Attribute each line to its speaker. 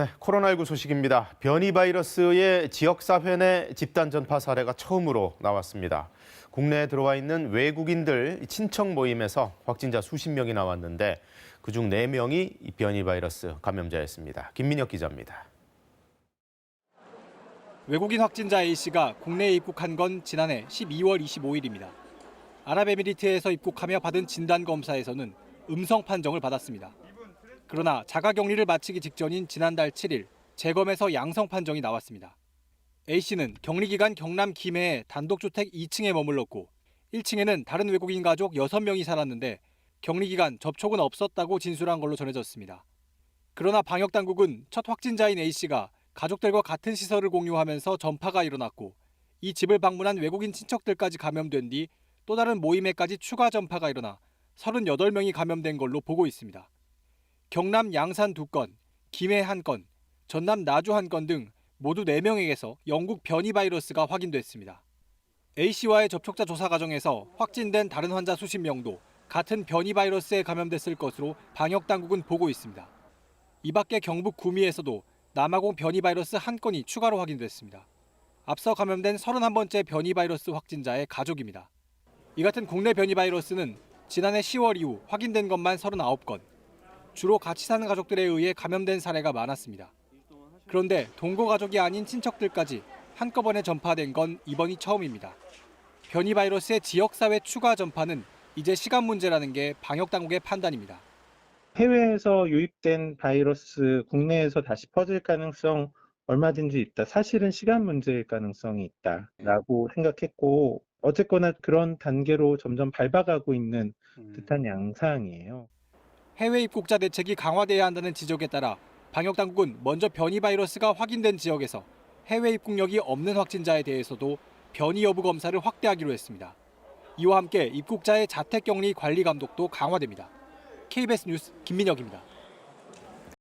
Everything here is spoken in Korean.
Speaker 1: 네, 코로나19 소식입니다. 변이 바이러스의 지역사회 내 집단 전파 사례가 처음으로 나왔습니다. 국내에 들어와 있는 외국인들 친척 모임에서 확진자 수십 명이 나왔는데 그중 4명이 변이 바이러스 감염자였습니다. 김민혁 기자입니다.
Speaker 2: 외국인 확진자 A씨가 국내에 입국한 건 지난해 12월 25일입니다. 아랍에미리트에서 입국하며 받은 진단검사에서는 음성 판정을 받았습니다. 그러나 자가격리를 마치기 직전인 지난달 7일 재검에서 양성 판정이 나왔습니다. A씨는 격리기간 경남 김해의 단독주택 2층에 머물렀고 1층에는 다른 외국인 가족 6명이 살았는데 격리기간 접촉은 없었다고 진술한 걸로 전해졌습니다. 그러나 방역당국은 첫 확진자인 A씨가 가족들과 같은 시설을 공유하면서 전파가 일어났고 이 집을 방문한 외국인 친척들까지 감염된 뒤 또 다른 모임에까지 추가 전파가 일어나 38명이 감염된 걸로 보고 있습니다. 경남 양산 2건, 김해 1건, 전남 나주 1건 등 모두 4명에게서 영국 변이 바이러스가 확인됐습니다. A씨와의 접촉자 조사 과정에서 확진된 다른 환자 수십 명도 같은 변이 바이러스에 감염됐을 것으로 방역당국은 보고 있습니다. 이 밖에 경북 구미에서도 남아공 변이 바이러스 1건이 추가로 확인됐습니다. 앞서 감염된 31번째 변이 바이러스 확진자의 가족입니다. 이 같은 국내 변이 바이러스는 지난해 10월 이후 확인된 것만 39건, 주로 같이 사는 가족들에 의해 감염된 사례가 많았습니다. 그런데 동거 가족이 아닌 친척들까지 한꺼번에 전파된 건 이번이 처음입니다. 변이 바이러스의 지역사회 추가 전파는 이제 시간 문제라는 게 방역당국의 판단입니다.
Speaker 3: 해외에서 유입된 바이러스 국내에서 다시 퍼질 가능성 얼마든지 있다. 사실은 시간 문제일 가능성이 있다라고 생각했고 어쨌거나 그런 단계로 점점 밟아가고 있는 듯한 양상이에요.
Speaker 2: 해외 입국자 대책이 강화돼야 한다는 지적에 따라 방역당국은 먼저 변이 바이러스가 확인된 지역에서 해외 입국력이 없는 확진자에 대해서도 변이 여부 검사를 확대하기로 했습니다. 이와 함께 입국자의 자택격리 관리 감독도 강화됩니다. KBS 뉴스 김민혁입니다.